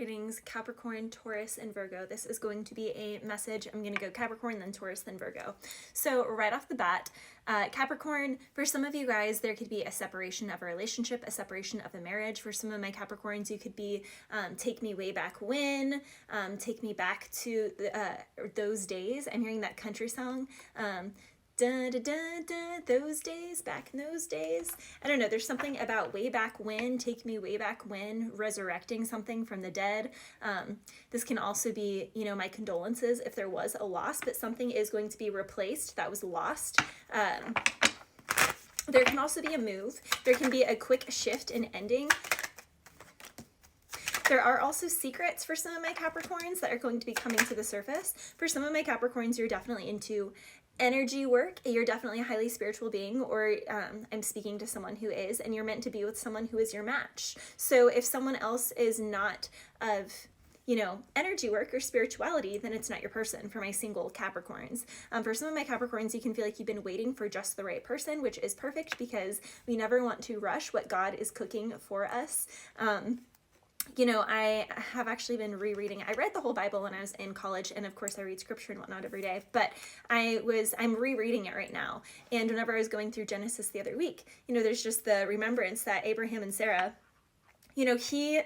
Greetings, Capricorn, Taurus, and Virgo. This is going to be a message. I'm going to go Capricorn, then Taurus, then Virgo. So right off the bat, Capricorn, for some of you guys, there could be a separation of a relationship, a separation of a marriage. For some of my Capricorns, you could be take me way back when, take me back to those days. I'm hearing that country song. Da, da, da, da, those days, back in those days. I don't know, there's something about way back when, take me way back when, resurrecting something from the dead. This can also be, you know, my condolences if there was a loss, but something is going to be replaced that was lost. There can also be a move. There can be a quick shift in ending. There are also secrets for some of my Capricorns that are going to be coming to the surface. For some of my Capricorns, you're definitely into energy work. You're definitely a highly spiritual being, or I'm speaking to someone who is, and you're meant to be with someone who is your match. So if someone else is not of, you know, energy work or spirituality, then it's not your person. For my single Capricorns. For some of my Capricorns, you can feel like you've been waiting for just the right person, which is perfect because we never want to rush what God is cooking for us. You know, I have actually been rereading. I read the whole Bible when I was in college, and of course I read scripture and whatnot every day, but I'm rereading it right now. And whenever I was going through Genesis the other week, you know, there's just the remembrance that Abraham and Sarah, you know, he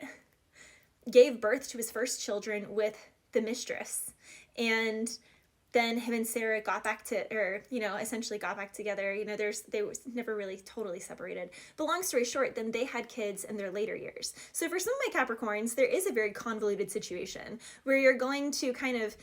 gave birth to his first children with the mistress, and then him and Sarah got back to, or, you know, essentially got back together. You know, they was never really totally separated. But long story short, then they had kids in their later years. So for some of my Capricorns, there is a very convoluted situation where you're going to kind of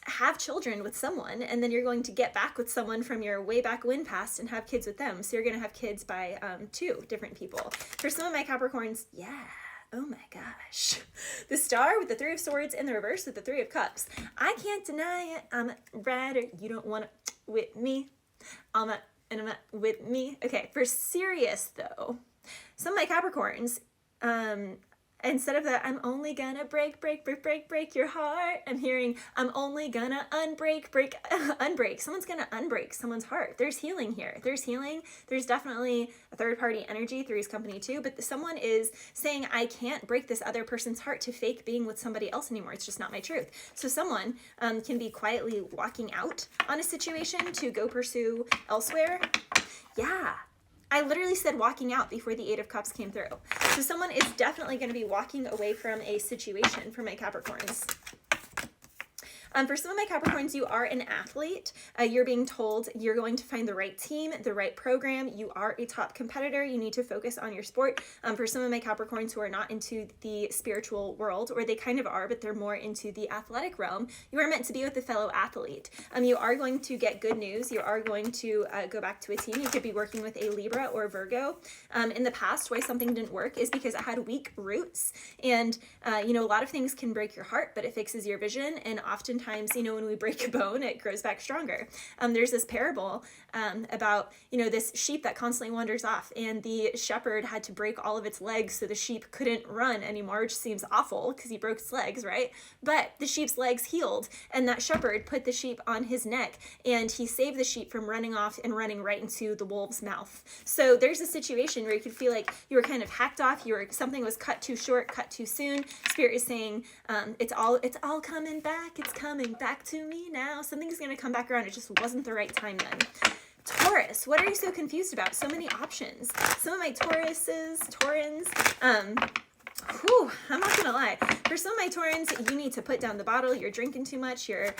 have children with someone, and then you're going to get back with someone from your way back when past and have kids with them. So you're going to have kids by two different people. For some of my Capricorns, yeah. Oh my gosh. The Star with the Three of Swords in the reverse with the Three of Cups. I can't deny it. I'm a rider. You don't want to with me. I'm not with me. Okay, for serious though, some of my Capricorns, instead of that, I'm only gonna break your heart, I'm hearing, I'm only gonna unbreak. Someone's gonna unbreak someone's heart. There's healing here. There's healing. There's definitely a third party energy, Three's company too, but someone is saying, I can't break this other person's heart to fake being with somebody else anymore. It's just not my truth. So someone can be quietly walking out on a situation to go pursue elsewhere. Yeah. I literally said walking out before the Eight of Cups came through. So someone is definitely going to be walking away from a situation for my Capricorns. For some of my Capricorns, you are an athlete. You're being told you're going to find the right team, the right program. You are a top competitor. You need to focus on your sport. For some of my Capricorns who are not into the spiritual world, or they kind of are, but they're more into the athletic realm, you are meant to be with a fellow athlete. You are going to get good news. You are going to go back to a team. You could be working with a Libra or Virgo. In the past, why something didn't work is because it had weak roots. And, you know, a lot of things can break your heart, but it fixes your vision. And oftentimes, you know, when we break a bone, it grows back stronger. There's this parable about, you know, this sheep that constantly wanders off, and the shepherd had to break all of its legs so the sheep couldn't run anymore, which seems awful because he broke its legs, right? But the sheep's legs healed, and that shepherd put the sheep on his neck, and he saved the sheep from running off and running right into the wolf's mouth. So there's a situation where you could feel like you were kind of hacked off, something was cut too short, cut too soon. Spirit is saying, it's all coming back. It's coming back to me now. Something's going to come back around. It just wasn't the right time then. Taurus, what are you so confused about? So many options. Some of my Taurins, I'm not gonna lie. For some of my Taurins, you need to put down the bottle. You're drinking too much. You're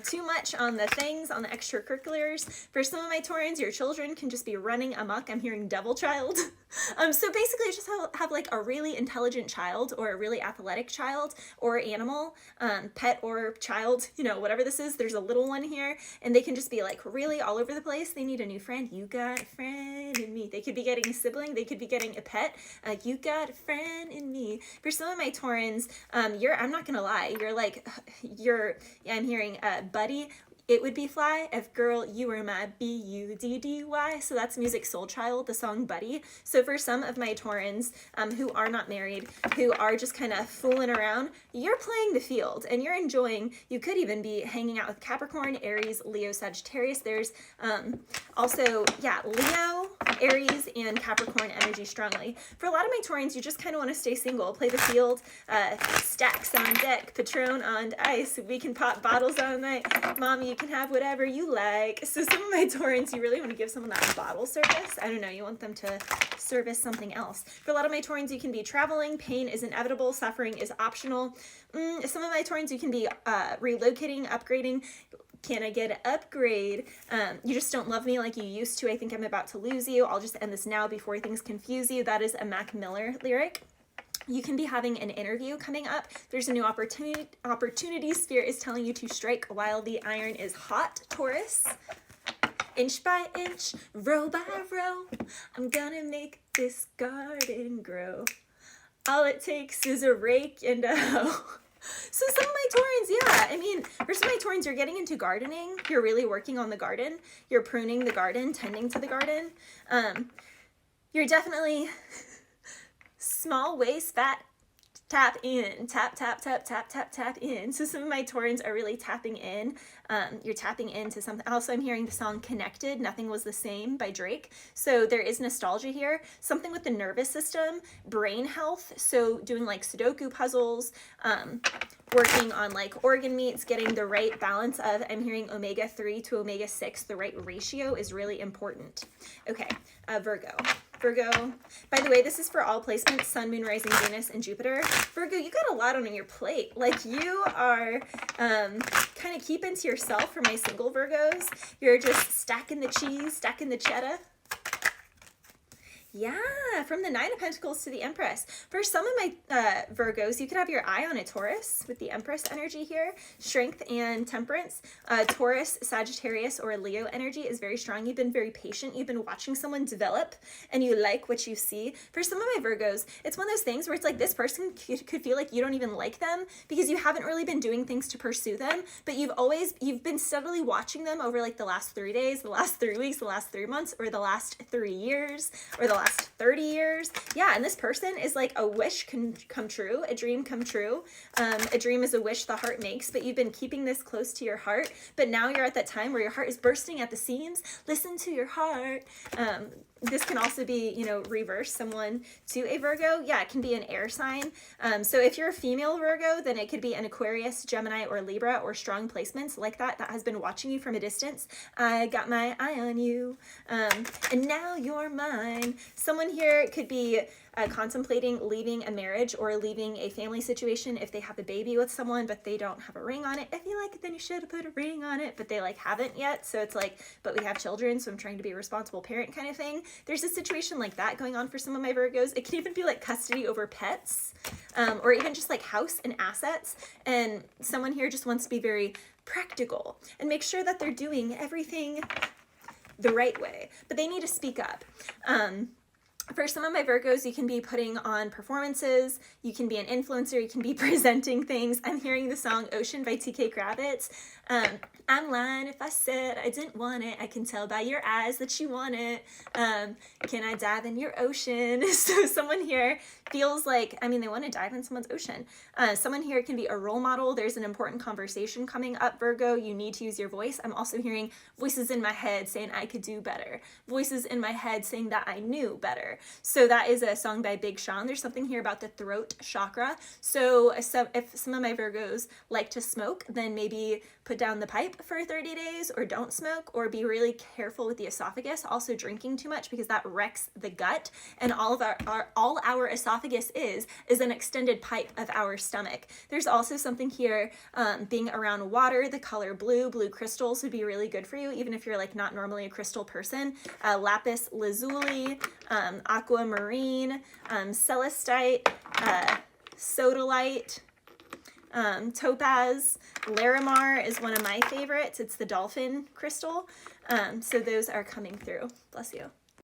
too much on the things, on the extracurriculars. For some of my Taurins, your children can just be running amok. I'm hearing devil child. So basically, just have like a really intelligent child, or a really athletic child, or animal, pet or child, you know, whatever this is. There's a little one here, and they can just be like really all over the place. They need a new friend. You got a friend in me. They could be getting a sibling. They could be getting a pet. You got a friend in me. For some of my Taurins, I'm not gonna lie, I'm hearing buddy. It would be fly if girl, you were my B-U-D-D-Y. So that's Music Soul Child, the song Buddy. So for some of my Taurins who are not married, who are just kind of fooling around, you're playing the field and you're enjoying. You could even be hanging out with Capricorn, Aries, Leo, Sagittarius. There's also, yeah, Leo, Aries and Capricorn energy strongly. For a lot of my Taurans, you just kind of want to stay single, play the field, stacks on deck, Patron on ice. We can pop bottles all night. Mom, you can have whatever you like. So some of my Taurans, you really want to give someone that bottle service. I don't know, you want them to service something else. For a lot of my Taurans, you can be traveling. Pain is inevitable. Suffering is optional. Some of my Taurans, you can be relocating, upgrading. Can I get an upgrade? You just don't love me like you used to. I think I'm about to lose you. I'll just end this now before things confuse you. That is a Mac Miller lyric. You can be having an interview coming up. There's a new opportunity. Spirit is telling you to strike while the iron is hot, Taurus. Inch by inch, row by row, I'm gonna make this garden grow. All it takes is a rake and a hoe. So some of my Taurans, yeah, I mean, for some of my Taurans, you're getting into gardening. You're really working on the garden. You're pruning the garden, tending to the garden. You're definitely small waist, fat, tap in, tap, tap, tap, tap, tap, tap in. So some of my Taurans are really tapping in. You're tapping into something. Also, I'm hearing the song Connected, Nothing Was the Same by Drake. So there is nostalgia here. Something with the nervous system, brain health. So doing like Sudoku puzzles, working on like organ meats, getting the right balance of, I'm hearing omega-3 to omega-6, the right ratio is really important. Okay, Virgo. Virgo, by the way, this is for all placements, Sun, Moon, Rising, Venus, and Jupiter. Virgo, you got a lot on your plate. Like you are kind of keeping to yourself for my single Virgos. You're just stacking the cheese, stacking the cheddar. Yeah, from the Nine of Pentacles to the Empress. For some of my Virgos, you could have your eye on a Taurus with the Empress energy here. Strength and temperance. Taurus, Sagittarius, or Leo energy is very strong. You've been very patient. You've been watching someone develop, and you like what you see. For some of my Virgos, it's one of those things where it's like this person could feel like you don't even like them because you haven't really been doing things to pursue them, but you've been steadily watching them over like the last 3 days, the last 3 weeks, the last 3 months, or the last 3 years, or the last 30 years. Yeah, and this person is like a wish come true, a dream come true. A dream is a wish the heart makes, but you've been keeping this close to your heart, but now you're at that time where your heart is bursting at the seams. Listen to your heart. This can also be, you know, reverse someone to a Virgo. Yeah, it can be an air sign. So if you're a female Virgo, then it could be an Aquarius, Gemini, or Libra, or strong placements like that has been watching you from a distance. I got my eye on you, and now you're mine. Someone here could be contemplating leaving a marriage or leaving a family situation if they have a baby with someone, but they don't have a ring on it. If you like it, then you should have put a ring on it, but they like haven't yet. So it's like, but we have children, so I'm trying to be a responsible parent kind of thing. There's a situation like that going on for some of my Virgos. It can even be like custody over pets, or even just like house and assets. And someone here just wants to be very practical and make sure that they're doing everything the right way, but they need to speak up. For some of my Virgos, you can be putting on performances, you can be an influencer, you can be presenting things. I'm hearing the song Ocean by TK Kravitz. I'm lying if I said I didn't want it. I can tell by your eyes that you want it. Can I dive in your ocean? So someone here feels like, I mean, they want to dive in someone's ocean. Someone here can be a role model. There's an important conversation coming up, Virgo. You need to use your voice. I'm also hearing voices in my head saying I could do better. Voices in my head saying that I knew better. So that is a song by Big Sean. There's something here about the throat chakra. So if some of my Virgos like to smoke, then maybe put down the pipe for 30 days, or don't smoke, or be really careful with the esophagus. Also drinking too much, because that wrecks the gut, and all our esophagus is an extended pipe of our stomach. There's also something here being around water. The color blue crystals would be really good for you, even if you're like not normally a crystal person. Lapis lazuli, aquamarine, celestite, sodalite, topaz. Larimar is one of my favorites. It's the dolphin crystal. So those are coming through. Bless you.